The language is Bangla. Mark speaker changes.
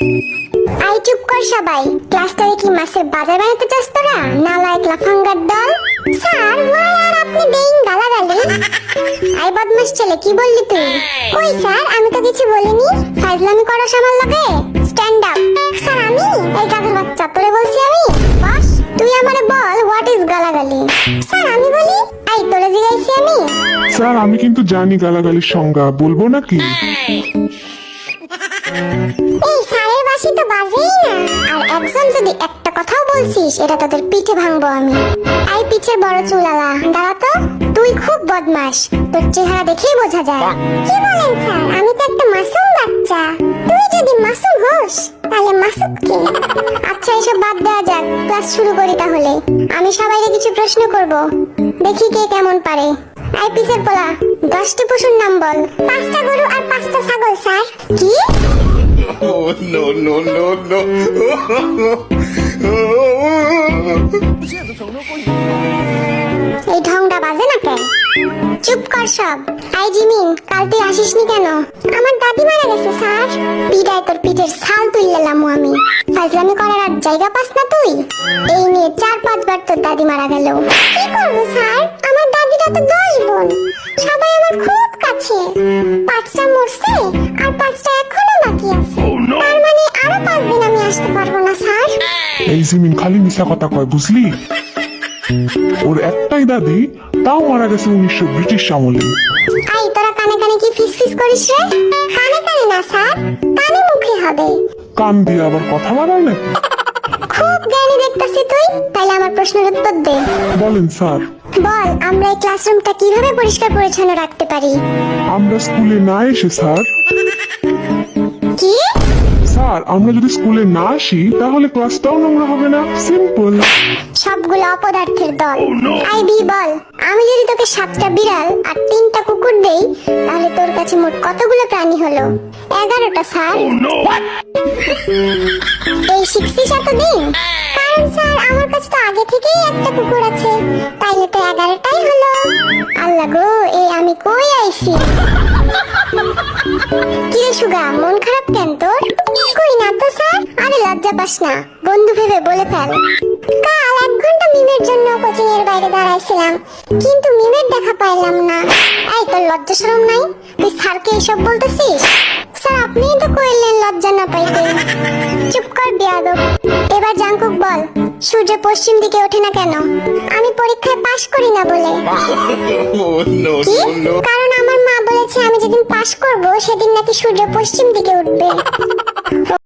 Speaker 1: আই চুপ কর সবাই। ক্লাসটারে কি মাছের বাজার বানাতে চাস তোরা? নালায়েক লাফাঙ্গার দল। স্যার ওয়াই আর আপনি দেইন গালাগালি? আই বদমাশ ছেলে, কি বললি তুই? ওই স্যার আমি তো কিছু বলিনি। ফাজলামি করো আমার লগে? Stand up. স্যার আমি? এই গাধার বাচ্চা, তোরে বলছি আমি? বস তুই আমারে বল হোয়াট ইজ গালাগালি? স্যার আমি বলি? আই তোরে জিগাইছি আমি?
Speaker 2: স্যার আমি কিন্তু জানি গালাগালির সংজ্ঞা, বলবো নাকি?
Speaker 1: এই স্যারের বাসি তো বাজেই না। আর একজন যদি একটা কথাও বলছিস, এটা তোদের পিঠে ভাঙবো আমি। এই পিঠের বড় চুলালা, দাঁড়া তো। তুই খুব বদমাশ, তোর চেহারা দেখেই বোঝা যায়। কি বলেন স্যার? আমি তো একটা মাসুম বাচ্চা। তুই যদি মাসুম হোস তাহলে মাসুদ কে? আচ্ছা এসব বাদ দেওয়া যাক, ক্লাস শুরু করি তাহলে। আমি সবাইকে কিছু প্রশ্ন করব, দেখি কে কেমন পারে। এই পিছের পোলা, 10টি পশুর নাম বল। 5টা গরু আর 5টা ছাগল স্যার। কি?
Speaker 3: Oh, no, no, no, no.
Speaker 1: এই ঢংটা বাজে না কেন? চুপ কর সব। আই জিমিন, কাল তুই আসিসনি কেন? আমার দাদি মারা গেছে স্যার। পিটায় তোর পিঠের ছাল তুললাম আমি। ফাজলামি করার আর জায়গা পাস না তুই? এই নিয়ে 4-5 বার তোর দাদি মারা গেল। কি করবো স্যার? আমার দাদিরা তো 10 বোন, সবাই আমার খুব কাছে। 5টা মরছে আর 5টা এখনো বাকি আছে। তার মানে আরো 5 দিন আমি আসতে পারবো না স্যার।
Speaker 2: এই জিমিন খালি মিশা কথা কয়, বুঝলি? ওর একটাই দাদি, তাও মারা গেছে 1900 ব্রিটিশ আমলে।
Speaker 1: আই তোরা কানে কানে কি ফিস করিস রে? কানে কানে না স্যার, কানে মুখে হবে।
Speaker 2: কান দিয়ে আবার কথা বাড়ায় নাকি?
Speaker 1: খুব জ্ঞানী দেখতাছি তুই। তাইলে আমার প্রশ্নের উত্তর দে।
Speaker 2: বলেন স্যার।
Speaker 1: বল আমরা এই ক্লাসরুমটা কিভাবে পরিষ্কার পরিচ্ছন্ন রাখতে পারি?
Speaker 2: আমরা স্কুলে না এসে স্যার।
Speaker 1: কি?
Speaker 2: স্যার আমরা যদি স্কুলে না আসি তাহলে ক্লাসটাও নোংরা হবে না, সিম্পল।
Speaker 1: সবগুলো অপদার্থের দল। আইবি বল, আমি যদি তোকে 7টা বিড়াল আর 3টা কুকুর দেই, তাহলে তোর কাছে মোট কতগুলো প্রাণী হলো? 11টা স্যার। এই শিখছিস এতদিন? কারণ স্যার আমার কাছে তো আগে থেকেই একটা কুকুর আছে, তাইলে তো 11টাই হলো। আল্লাহ গো, এই আমি কই আইছি? কি রে সুগা, মন খারাপ কেন তোর? কই না তো স্যার। আরে লজ্জা পাস না, বন্ধু ভেবে বলে ফেল। কাল 1 ঘন্টা মিমের জন্য কোচিং এর বাইরে দাঁড়াইছিলাম, কিন্তু মিমের দেখা পাইলাম না। এই তোর লজ্জা শরম নাই? তুই স্যারকে এসব বলতেছিস? স্যার আপনিই তো কইলেন লজ্জা না পাইতে। চুপ কর বেয়াদব। এবার জাঙ্কুক বল, সূর্য পশ্চিম দিকে ওঠে না কেন? আমি পরীক্ষায় পাশ করি না বলে।
Speaker 3: Oh, no,
Speaker 1: কি?
Speaker 3: no, no.
Speaker 1: কারণ আমার মা বলেছে আমি যেদিন পাশ করব সেদিন নাকি সূর্য পশ্চিম দিকে উঠবে।